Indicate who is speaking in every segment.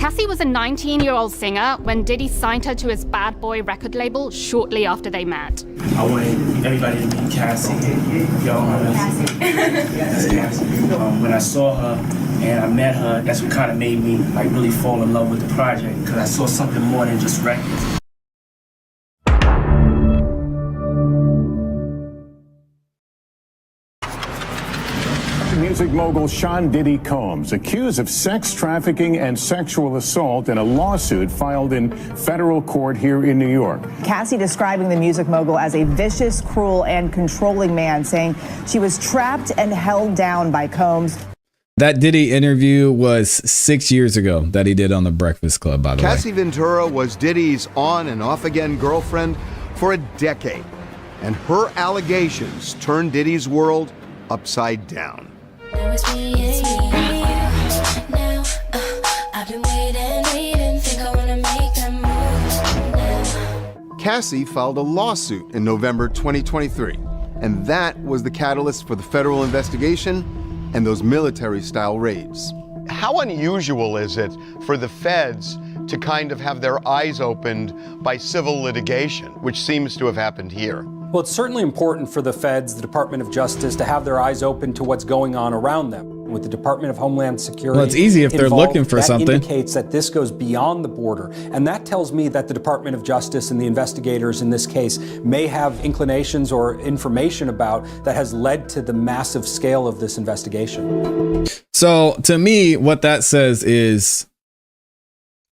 Speaker 1: ClassE was a 19-year-old singer when Diddy signed her to his Bad Boy record label shortly after they met.
Speaker 2: I wanted everybody to meet ClassE. Y'all know ClassE. That's ClassE. When I saw her and I met her, that's what kind of made me like really fall in love with the project, because I saw something more than just records.
Speaker 3: Music mogul Sean Diddy Combs accused of sex trafficking and sexual assault in a lawsuit filed in federal court here in New York.
Speaker 4: ClassE describing the music mogul as a vicious, cruel, and controlling man, saying she was trapped and held down by Combs.
Speaker 5: That Diddy interview was 6 years ago that he did on The Breakfast Club, by the way.
Speaker 6: ClassE Ventura was Diddy's on and off again girlfriend for a decade, and her allegations turned Diddy's world upside down.
Speaker 7: It's me and you now. I've been waiting, think I wanna make that move now.
Speaker 6: ClassE filed a lawsuit in November 2023, and that was the catalyst for the federal investigation and those military-style raids. How unusual is it for the feds to kind of have their eyes opened by civil litigation, which seems to have happened here?
Speaker 8: Well, it's certainly important for the feds, the Department of Justice, to have their eyes open to what's going on around them. With the Department of Homeland Security,
Speaker 5: well, it's easy if they're looking for something.
Speaker 8: That indicates that this goes beyond the border. And that tells me that the Department of Justice and the investigators in this case may have inclinations or information about that has led to the massive scale of this investigation.
Speaker 5: So to me, what that says is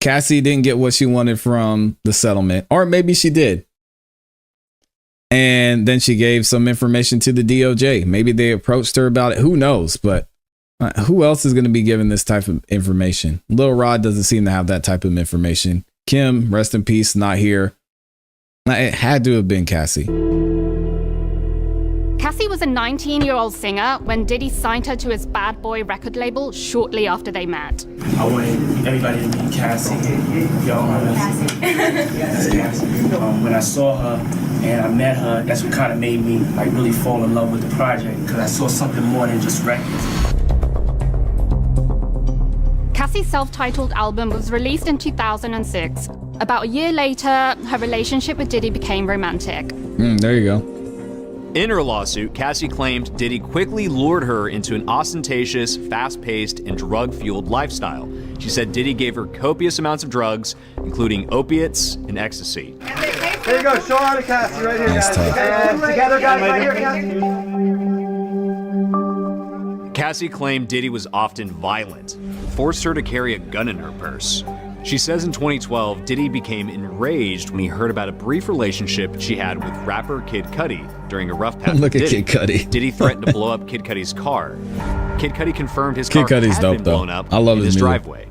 Speaker 5: ClassE didn't get what she wanted from the settlement, or maybe she did. And then she gave some information to the DOJ. Maybe they approached her about it. Who knows? But who else is going to be given this type of information? Lil Rod doesn't seem to have that type of information. Kim, rest in peace, not here. It had to have been ClassE.
Speaker 1: ClassE was a 19-year-old singer when Diddy signed her to his Bad Boy record label shortly after they met.
Speaker 2: I wanted everybody to meet ClassE. Y'all know ClassE. That's ClassE. When I saw her and I met her, that's what kind of made me like really fall in love with the project, because I saw something more than just records.
Speaker 1: ClassE's self-titled album was released in 2006. About a year later, her relationship with Diddy became romantic.
Speaker 5: There you go.
Speaker 9: In her lawsuit, ClassE claimed Diddy quickly lured her into an ostentatious, fast-paced, and drug-fueled lifestyle. She said Diddy gave her copious amounts of drugs, including opiates and ecstasy.
Speaker 10: There you go, show out of ClassE right here, guys. Together, guys, right here,
Speaker 9: ClassE claimed Diddy was often violent, forced her to carry a gun in her purse. She says in 2012, Diddy became enraged when he heard about a brief relationship she had with rapper Kid Cudi during a rough patch
Speaker 5: Look
Speaker 9: with
Speaker 5: at
Speaker 9: Diddy.
Speaker 5: Kid Cudi.
Speaker 9: Diddy threatened to blow up Kid Cudi's car. Kid Cudi confirmed his car
Speaker 5: Kid Cudi's
Speaker 9: had
Speaker 5: dope,
Speaker 9: been
Speaker 5: though.
Speaker 9: blown up
Speaker 5: I love
Speaker 9: in
Speaker 5: his
Speaker 9: his
Speaker 5: music.
Speaker 9: driveway.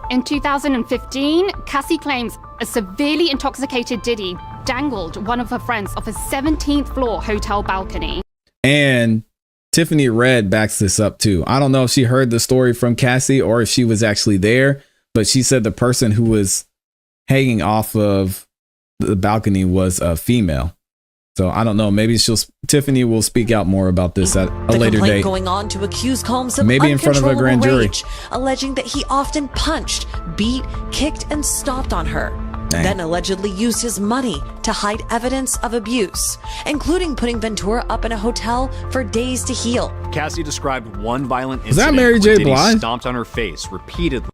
Speaker 1: In 2015, ClassE claims a severely intoxicated Diddy dangled one of her friends off a 17th floor hotel balcony.
Speaker 5: And Tiffany Red backs this up too. I don't know if she heard the story from ClassE or if she was actually there, but she said the person who was hanging off of the balcony was a female. So I don't know. Maybe Tiffany will speak out more about this at a later date.
Speaker 11: Going on to accuse Combs of
Speaker 5: maybe in front of a grand jury,
Speaker 11: rage, alleging that he often punched, beat, kicked, and stomped on her.
Speaker 5: Dang.
Speaker 11: Then allegedly used his money to hide evidence of abuse, including putting Ventura up in a hotel for days to heal.
Speaker 9: ClassE described one violent
Speaker 5: Was that
Speaker 9: incident
Speaker 5: Mary
Speaker 9: where
Speaker 5: J.
Speaker 9: Diddy
Speaker 5: Blige?
Speaker 9: stomped on her face repeatedly.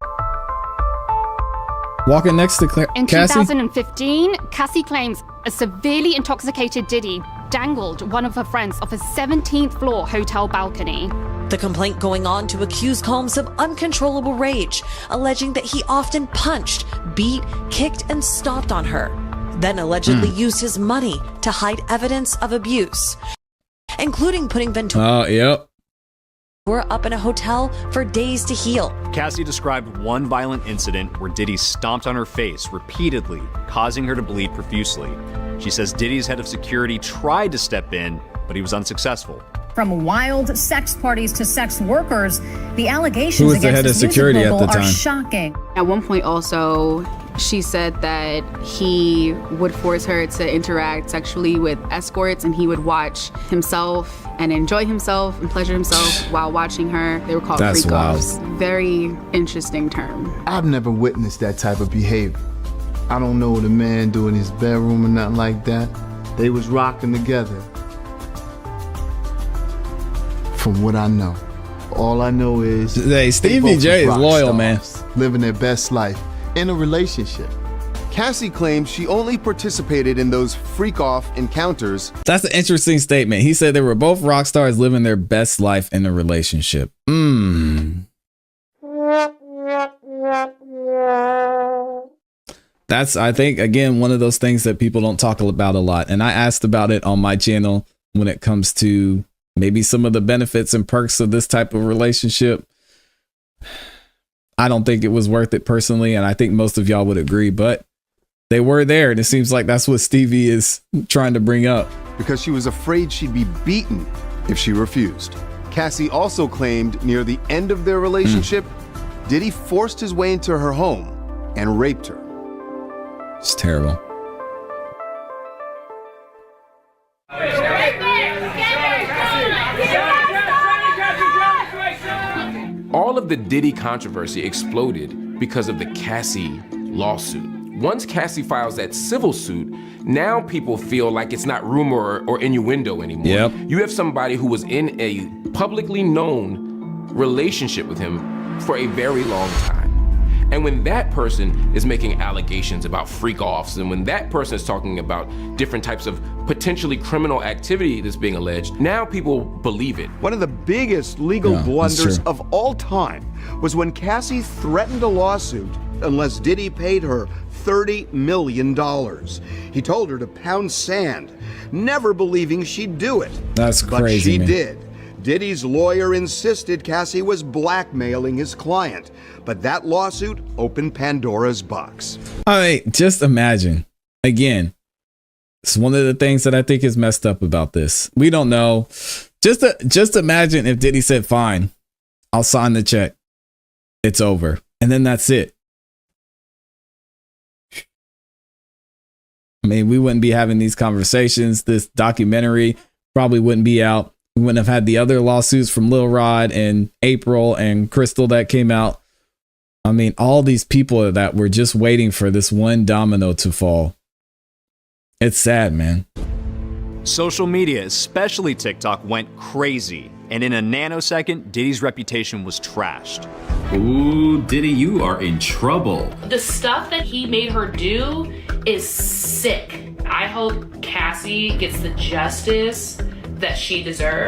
Speaker 5: Walking next to
Speaker 1: In
Speaker 5: ClassE?
Speaker 1: 2015, ClassE claims a severely intoxicated Diddy dangled one of her friends off a 17th floor hotel balcony.
Speaker 11: The complaint going on to accuse Combs of uncontrollable rage, alleging that he often punched, beat, kicked, and stomped on her. Then allegedly used his money to hide evidence of abuse, including putting Ventura up in a hotel for days to heal.
Speaker 9: ClassE described one violent incident where Diddy stomped on her face repeatedly, causing her to bleed profusely. She says Diddy's head of security tried to step in, but he was unsuccessful.
Speaker 12: From wild sex parties to sex workers, the allegations
Speaker 5: Who was the
Speaker 12: against
Speaker 5: head of
Speaker 12: this music
Speaker 5: security at
Speaker 12: mogul
Speaker 5: the
Speaker 12: are
Speaker 5: time?
Speaker 12: shocking.
Speaker 13: At one point also, She said that he would force her to interact sexually with escorts, and he would watch himself and enjoy himself and pleasure himself while watching her. They were called freak offs. Very interesting term.
Speaker 14: I've never witnessed that type of behavior. I don't know what a man do in his bedroom or nothing like that. They was rocking together. From what I know. All I know is
Speaker 5: hey, Stevie J is loyal, man.
Speaker 14: Living their best life in a relationship.
Speaker 6: ClassE claims she only participated in those freak-off encounters.
Speaker 5: That's an interesting statement. He said they were both rock stars living their best life in a relationship. That's, I think, again, one of those things that people don't talk about a lot. And I asked about it on my channel when it comes to maybe some of the benefits and perks of this type of relationship. I don't think it was worth it personally, and I think most of y'all would agree, but they were there, and it seems like that's what Stevie is trying to bring up.
Speaker 6: Because she was afraid she'd be beaten if she refused. ClassE also claimed near the end of their relationship, Diddy forced his way into her home and raped her.
Speaker 5: It's terrible.
Speaker 15: All of the Diddy controversy exploded because of the ClassE lawsuit. Once ClassE files that civil suit, now people feel like it's not rumor or innuendo anymore.
Speaker 5: Yep.
Speaker 15: You have somebody who was in a publicly known relationship with him for a very long time. And when that person is making allegations about freak-offs, and when that person is talking about different types of potentially criminal activity that's being alleged, now people believe it.
Speaker 6: One of the biggest legal blunders of all time was when ClassE threatened a lawsuit unless Diddy paid her $30 million. He told her to pound sand, never believing she'd do it.
Speaker 5: That's crazy,
Speaker 6: but she
Speaker 5: man.
Speaker 6: did. Diddy's lawyer insisted ClassE was blackmailing his client, but that lawsuit opened Pandora's box.
Speaker 5: All right, just imagine. Again, it's one of the things that I think is messed up about this. We don't know. Just imagine if Diddy said, fine, I'll sign the check. It's over. And then that's it. I mean, we wouldn't be having these conversations. This documentary probably wouldn't be out. We wouldn't have had the other lawsuits from Lil Rod and April and Crystal that came out. I mean, all these people that were just waiting for this one domino to fall. It's sad, man.
Speaker 9: Social media, especially TikTok, went crazy. And in a nanosecond, Diddy's reputation was trashed.
Speaker 16: Ooh, Diddy, you are in trouble.
Speaker 17: The stuff that he made her do is sick. I hope ClassE gets the justice that she deserves.